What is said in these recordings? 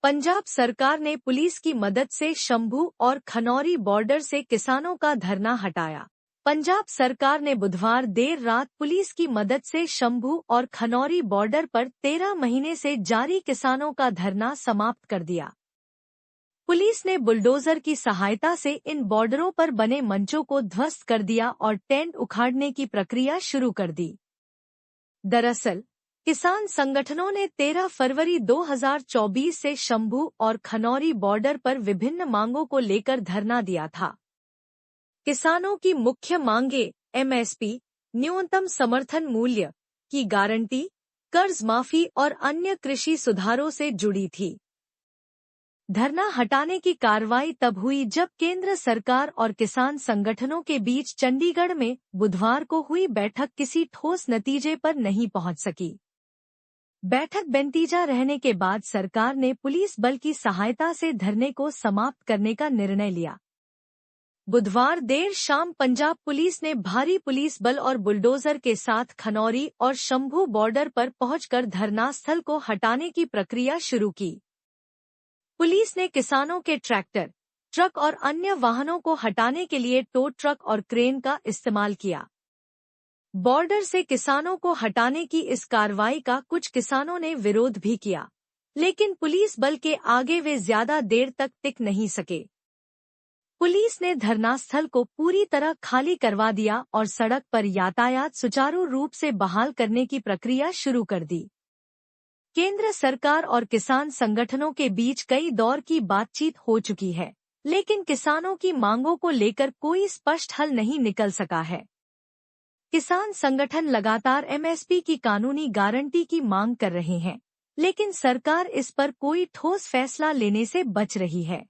पंजाब सरकार ने पुलिस की मदद से शंभू और खनौरी बॉर्डर से किसानों का धरना हटाया। पंजाब सरकार ने बुधवार देर रात पुलिस की मदद से शंभू और खनौरी बॉर्डर पर 13 महीने से जारी किसानों का धरना समाप्त कर दिया। पुलिस ने बुलडोजर की सहायता से इन बॉर्डरों पर बने मंचों को ध्वस्त कर दिया और टेंट उखाड़ने की प्रक्रिया शुरू कर दी। दरअसल किसान संगठनों ने 13 फरवरी 2024 से शंभू और खनौरी बॉर्डर पर विभिन्न मांगों को लेकर धरना दिया था। किसानों की मुख्य मांगें एमएसपी, न्यूनतम समर्थन मूल्य की गारंटी, कर्ज माफी और अन्य कृषि सुधारों से जुड़ी थी। धरना हटाने की कार्रवाई तब हुई जब केंद्र सरकार और किसान संगठनों के बीच चंडीगढ़ में बुधवार को हुई बैठक किसी ठोस नतीजे पर नहीं पहुंच सकी। बैठक बेनतीजा रहने के बाद सरकार ने पुलिस बल की सहायता से धरने को समाप्त करने का निर्णय लिया। बुधवार देर शाम पंजाब पुलिस ने भारी पुलिस बल और बुलडोजर के साथ खनौरी और शंभू बॉर्डर पर पहुंचकर धरनास्थल को हटाने की प्रक्रिया शुरू की। पुलिस ने किसानों के ट्रैक्टर, ट्रक और अन्य वाहनों को हटाने के लिए टो ट्रक और क्रेन का इस्तेमाल किया। बॉर्डर से किसानों को हटाने की इस कार्रवाई का कुछ किसानों ने विरोध भी किया, लेकिन पुलिस बल के आगे वे ज्यादा देर तक टिक नहीं सके। पुलिस ने धरनास्थल को पूरी तरह खाली करवा दिया और सड़क पर यातायात सुचारू रूप से बहाल करने की प्रक्रिया शुरू कर दी। केंद्र सरकार और किसान संगठनों के बीच कई दौर की बातचीत हो चुकी है, लेकिन किसानों की मांगों को लेकर कोई स्पष्ट हल नहीं निकल सका है। किसान संगठन लगातार एमएसपी की कानूनी गारंटी की मांग कर रहे हैं, लेकिन सरकार इस पर कोई ठोस फैसला लेने से बच रही है।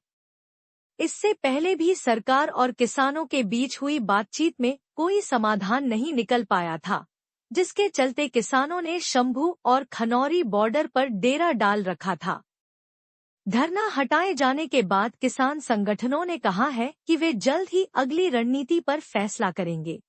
इससे पहले भी सरकार और किसानों के बीच हुई बातचीत में कोई समाधान नहीं निकल पाया था, जिसके चलते किसानों ने शंभू और खनौरी बॉर्डर पर डेरा डाल रखा था। धरना हटाए जाने के बाद किसान संगठनों ने कहा है कि वे जल्द ही अगली रणनीति पर फैसला करेंगे।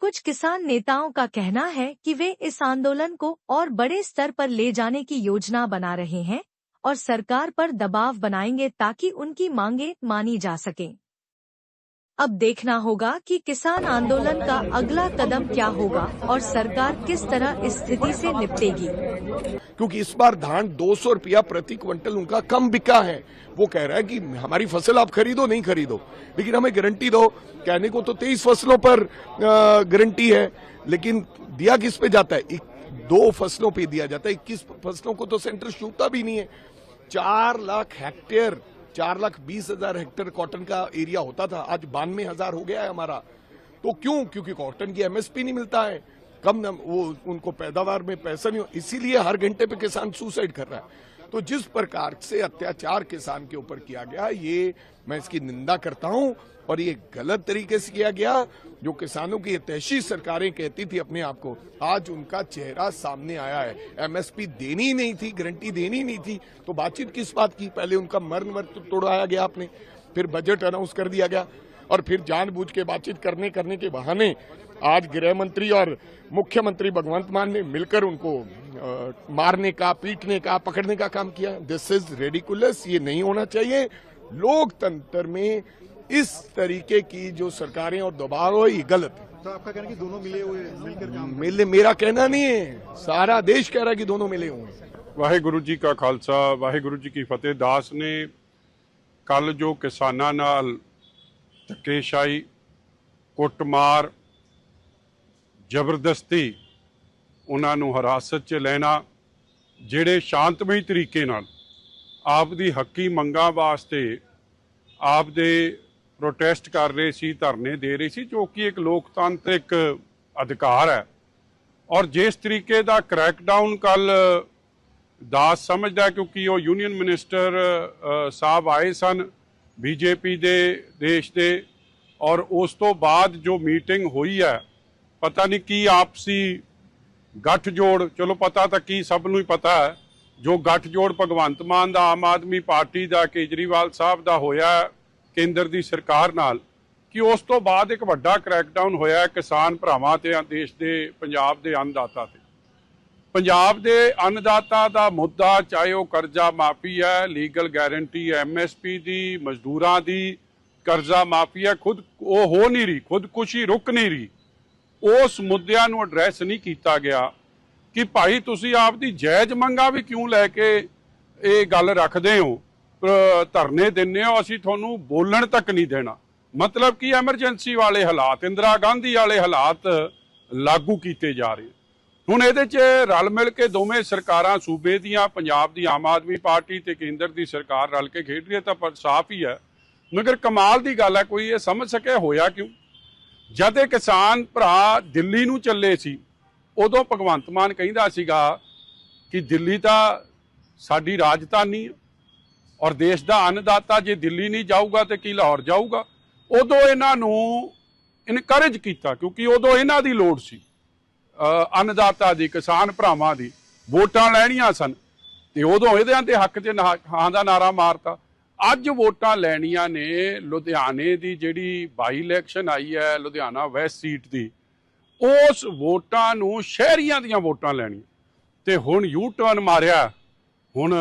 कुछ किसान नेताओं का कहना है कि वे इस आंदोलन को और बड़े स्तर पर ले जाने की योजना बना रहे हैं और सरकार पर दबाव बनाएंगे ताकि उनकी मांगें मानी जा सकें। अब देखना होगा कि किसान आंदोलन का अगला कदम क्या होगा और सरकार किस तरह इस स्थिति से निपटेगी। क्योंकि इस बार धान 200 रुपया प्रति क्विंटल उनका कम बिका है। वो कह रहा है कि हमारी फसल आप खरीदो नहीं खरीदो, लेकिन हमें गारंटी दो। कहने को तो 23 फसलों पर गारंटी है, लेकिन दिया किस पे जाता है? 2 फसलों पे दिया जाता है। 21 फसलों को तो सेंटर छूता भी नहीं है। 4 लाख हेक्टेयर, 4,20,000 हेक्टेयर कॉटन का एरिया होता था, आज 92,000 हो गया है हमारा। तो क्यों? क्योंकि कॉटन की एमएसपी नहीं मिलता है, कम वो उनको पैदावार में पैसा नहीं हो, इसीलिए हर घंटे पे किसान सुसाइड कर रहा है। तो जिस प्रकार से अत्याचार किसान के ऊपर किया गया, ये मैं इसकी निंदा करता हूं और ये गलत तरीके से किया गया। जो किसानों की हितैषी सरकारें कहती थी अपने आप को, आज उनका चेहरा सामने आया है। एमएसपी देनी नहीं थी, गारंटी देनी नहीं थी, तो बातचीत किस बात की? पहले उनका मर्म तोड़ाया गया आपने, फिर बजट अनाउंस कर दिया गया और फिर जानबूझ के बातचीत करने के बहाने आज गृह मंत्री और मुख्यमंत्री भगवंत मान ने मिलकर उनको मारने का, पीटने का, पकड़ने का काम किया। दिस इज रेडिकुलस, ये नहीं होना चाहिए। लोकतंत्र में इस तरीके की जो सरकारें और दबाव है, ये गलत है। तो आपका कहना है कि दोनों मिले हुए मिलकर काम मेरा कहना नहीं है, सारा देश कह रहा है कि दोनों मिले हुए। वाहिगुरु जी का खालसा, वाहिगुरु जी की फतेह। दास ने कल जो किसानां नाल धक्केशाही, कुटमार, जबरदस्ती उन्हां नूं हिरासत 'च लेना, ਜਿਹੜੇ ਸ਼ਾਂਤਮਈ ਤਰੀਕੇ ਨਾਲ ਆਪ ਦੀ ਹੱਕੀ ਮੰਗਾਂ ਵਾਸਤੇ ਆਪ ਦੇ ਪ੍ਰੋਟੈਸਟ ਕਰ ਰਹੇ ਸੀ, ਧਰਨੇ ਦੇ ਰਹੇ ਸੀ, ਜੋ ਕਿ ਇੱਕ ਲੋਕਤਾਂਤਰਿਕ ਅਧਿਕਾਰ ਹੈ। ਔਰ ਜਿਸ ਤਰੀਕੇ ਦਾ ਕਰੈਕਡਾਊਨ ਕੱਲ ਦਾਸ ਸਮਝਦਾ, ਕਿਉਂਕਿ ਉਹ ਯੂਨੀਅਨ ਮਿਨਿਸਟਰ ਸਾਹਿਬ ਆਏ ਸਨ ਬੀਜੇਪੀ ਦੇ ਦੇਸ਼ ਦੇ, ਔਰ ਉਸ ਤੋਂ ਬਾਅਦ ਜੋ ਮੀਟਿੰਗ ਹੋਈ ਹੈ, ਪਤਾ ਨਹੀਂ ਕੀ ਆਪਸੀ ਗੱਠਜੋੜ, ਚਲੋ ਪਤਾ ਤਾਂ ਕੀ ਸਭ ਨੂੰ ਹੀ ਪਤਾ ਹੈ, ਜੋ ਗੱਠਜੋੜ ਭਗਵੰਤ ਮਾਨ ਦਾ, ਆਮ ਆਦਮੀ ਪਾਰਟੀ ਦਾ, ਕੇਜਰੀਵਾਲ ਸਾਹਿਬ ਦਾ ਹੋਇਆ ਕੇਂਦਰ ਦੀ ਸਰਕਾਰ ਨਾਲ, ਕਿ ਉਸ ਤੋਂ ਬਾਅਦ ਇੱਕ ਵੱਡਾ ਕਰੈਕਡਾਊਨ ਹੋਇਆ ਕਿਸਾਨ ਭਰਾਵਾਂ ਤੇ, ਦੇਸ਼ ਦੇ, ਪੰਜਾਬ ਦੇ ਅੰਨਦਾਤਾ ਤੇ। ਪੰਜਾਬ ਦੇ ਅੰਨਦਾਤਾ ਦਾ ਮੁੱਦਾ, ਚਾਹੇ ਉਹ ਕਰਜ਼ਾ ਮਾਫੀ ਹੈ, ਲੀਗਲ ਗਾਰੰਟੀ ਹੈ, MSP ਦੀ, ਮਜ਼ਦੂਰਾਂ ਦੀ ਕਰਜ਼ਾ ਮਾਫੀ ਹੈ, ਖੁਦ ਉਹ ਹੋ ਨਹੀਂ ਰਹੀ, ਖੁਦਕੁਸ਼ੀ ਰੁਕ ਨਹੀਂ ਰਹੀ। ਉਸ ਮੁੱਦਿਆਂ ਨੂੰ ਐਡਰੈਸ ਨਹੀਂ ਕੀਤਾ ਗਿਆ ਕਿ ਭਾਈ ਤੁਸੀਂ ਆਪਦੀ ਜਾਇਜ਼ ਮੰਗਾਂ ਵੀ ਕਿਉਂ ਲੈ ਕੇ ਇਹ ਗੱਲ ਰੱਖਦੇ ਹੋ, ਧਰਨੇ ਦਿੰਦੇ ਹੋ, ਅਸੀਂ ਤੁਹਾਨੂੰ ਬੋਲਣ ਤੱਕ ਨਹੀਂ ਦੇਣਾ। ਮਤਲਬ ਕਿ ਐਮਰਜੈਂਸੀ ਵਾਲੇ ਹਾਲਾਤ, ਇੰਦਰਾ ਗਾਂਧੀ ਵਾਲੇ ਹਾਲਾਤ ਲਾਗੂ ਕੀਤੇ ਜਾ ਰਹੇ। ਹੁਣ ਇਹਦੇ 'ਚ ਰਲ ਮਿਲ ਕੇ ਦੋਵੇਂ ਸਰਕਾਰਾਂ, ਸੂਬੇ ਦੀਆਂ, ਪੰਜਾਬ ਦੀ ਆਮ ਆਦਮੀ ਪਾਰਟੀ ਤੇ ਕੇਂਦਰ ਦੀ ਸਰਕਾਰ ਰਲ ਕੇ ਖੇਡ ਰਹੀ ਹੈ, ਤਾਂ ਪਰ ਸਾਫ਼ ਹੀ ਹੈ। ਮਗਰ ਕਮਾਲ ਦੀ ਗੱਲ ਹੈ, ਕੋਈ ਇਹ ਸਮਝ ਸਕਿਆ ਹੋਇਆ ਕਿਉਂ? ਜਦ ਇਹ ਕਿਸਾਨ ਭਰਾ ਦਿੱਲੀ ਨੂੰ ਚੱਲੇ ਸੀ, ਉਦੋਂ ਭਗਵੰਤ ਮਾਨ ਕਹਿੰਦਾ ਸੀਗਾ ਕਿ ਦਿੱਲੀ ਤਾਂ ਸਾਡੀ ਰਾਜਧਾਨੀ ਹੈ ਔਰ ਦੇਸ਼ ਦਾ ਅੰਨਦਾਤਾ, ਜੇ ਦਿੱਲੀ ਨਹੀਂ ਜਾਊਗਾ ਤੇ ਕੀ ਲਾਹੌਰ ਜਾਊਗਾ? ਉਦੋਂ ਇਹਨਾਂ ਨੂੰ ਇਨਕਰੇਜ ਕੀਤਾ, ਕਿਉਂਕਿ ਉਦੋਂ ਇਹਨਾਂ ਦੀ ਲੋੜ ਸੀ, ਅੰਨਦਾਤਾ ਦੀ, ਕਿਸਾਨ ਭਰਾਵਾਂ ਦੀ। ਵੋਟਾਂ ਲੈਣੀਆਂ ਸਨ ਤੇ ਉਦੋਂ ਇਹਦੇ ਦੇ ਹੱਕ 'ਚ ਹਾਂ ਦਾ ਨਾਰਾ ਮਾਰਤਾ। ਅੱਜ ਵੋਟਾਂ ਲੈਣੀਆਂ ਨੇ, ਲੁਧਿਆਣੇ ਦੀ ਜਿਹੜੀ ਬਾਈ ਇਲੈਕਸ਼ਨ ਆਈ ਹੈ, ਲੁਧਿਆਣਾ ਵੈਸਟ ਸੀਟ ਦੀ, ਉਸ ਵੋਟਾਂ ਨੂੰ ਸ਼ਹਿਰੀਆਂ ਦੀਆਂ ਵੋਟਾਂ ਲੈਣੀਆਂ, ਤੇ ਹੁਣ ਯੂ ਟਰਨ ਮਾਰਿਆ, ਹੁਣ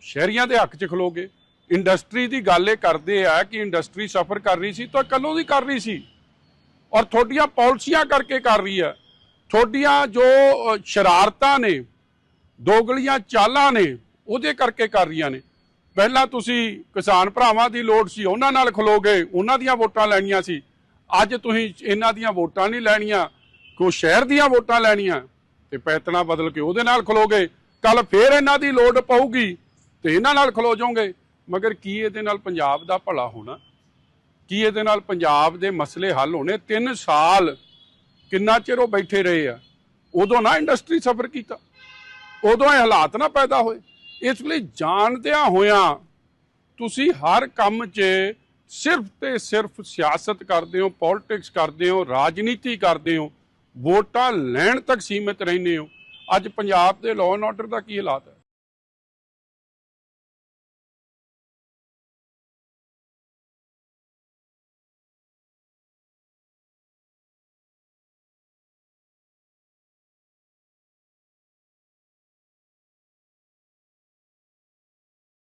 ਸ਼ਹਿਰੀਆਂ ਦੇ ਹੱਕ 'ਚ ਖਲੋਗੇ। ਇੰਡਸਟਰੀ ਦੀ ਗੱਲ ਇਹ ਕਰਦੇ ਆ ਕਿ ਇੰਡਸਟਰੀ ਸਫਰ ਕਰ ਰਹੀ ਸੀ, ਤਾਂ ਕਦੋਂ ਦੀ ਕਰ ਰਹੀ ਸੀ, ਔਰ ਤੁਹਾਡੀਆਂ ਪਾਲਿਸੀਆਂ ਕਰਕੇ ਕਰ ਰਹੀ ਹੈ। ਤੁਹਾਡੀਆਂ ਜੋ ਸ਼ਰਾਰਤਾਂ ਨੇ, ਦੋਗਲੀਆਂ ਚਾਲਾਂ ਨੇ, ਉਹਦੇ ਕਰਕੇ ਕਰ ਰਹੀਆਂ ਨੇ। ਪਹਿਲਾਂ ਤੁਸੀਂ ਕਿਸਾਨ ਭਰਾਵਾਂ ਦੀ ਲੋੜ ਸੀ, ਉਹਨਾਂ ਨਾਲ ਖਲੋਗੇ, ਉਹਨਾਂ ਦੀਆਂ ਵੋਟਾਂ ਲੈਣੀਆਂ ਸੀ। ਅੱਜ ਤੁਸੀਂ ਇਹਨਾਂ ਦੀਆਂ ਵੋਟਾਂ ਨਹੀਂ ਲੈਣੀਆਂ, ਕੋਈ ਸ਼ਹਿਰ ਦੀਆਂ ਵੋਟਾਂ ਲੈਣੀਆਂ, ਤੇ ਪੈਤਣਾ ਬਦਲ ਕੇ ਉਹਦੇ ਨਾਲ ਖਲੋਗੇ। ਕੱਲ ਫੇਰ ਇਹਨਾਂ ਦੀ ਲੋੜ ਪਊਗੀ ਤੇ ਇਹਨਾਂ ਨਾਲ ਖਲੋ ਜਾਓਗੇ। ਮਗਰ ਕੀ ਇਹਦੇ ਨਾਲ ਪੰਜਾਬ ਦਾ ਭਲਾ ਹੋਣਾ? ਕੀ ਇਹਦੇ ਨਾਲ ਪੰਜਾਬ ਦੇ ਮਸਲੇ ਹੱਲ ਹੋਣੇ? 3 ਸਾਲ ਕਿੰਨਾ ਚਿਰ ਉਹ ਬੈਠੇ ਰਹੇ ਆ? ਉਦੋਂ ਨਾ ਇੰਡਸਟਰੀ ਸਫਰ ਕੀਤਾ, ਉਦੋਂ ਇਹ ਹਾਲਾਤ ਨਾ ਪੈਦਾ ਹੋਏ। ਇਸ ਲਈ ਜਾਣਦਿਆਂ ਹੋਇਆਂ ਤੁਸੀਂ ਹਰ ਕੰਮ 'ਚ ਸਿਰਫ ਤੇ ਸਿਰਫ ਸਿਆਸਤ ਕਰਦੇ ਹੋ, ਪੋਲਿਟਿਕਸ ਕਰਦੇ ਹੋ, ਰਾਜਨੀਤੀ ਕਰਦੇ ਹੋ, ਵੋਟਾਂ ਲੈਣ ਤੱਕ ਸੀਮਿਤ ਰਹਿੰਦੇ ਹੋ। ਅੱਜ ਪੰਜਾਬ ਦੇ ਲਾਅ ਐਂਡ ਆਰਡਰ ਦਾ ਕੀ ਹਾਲਾਤ ਹੈ?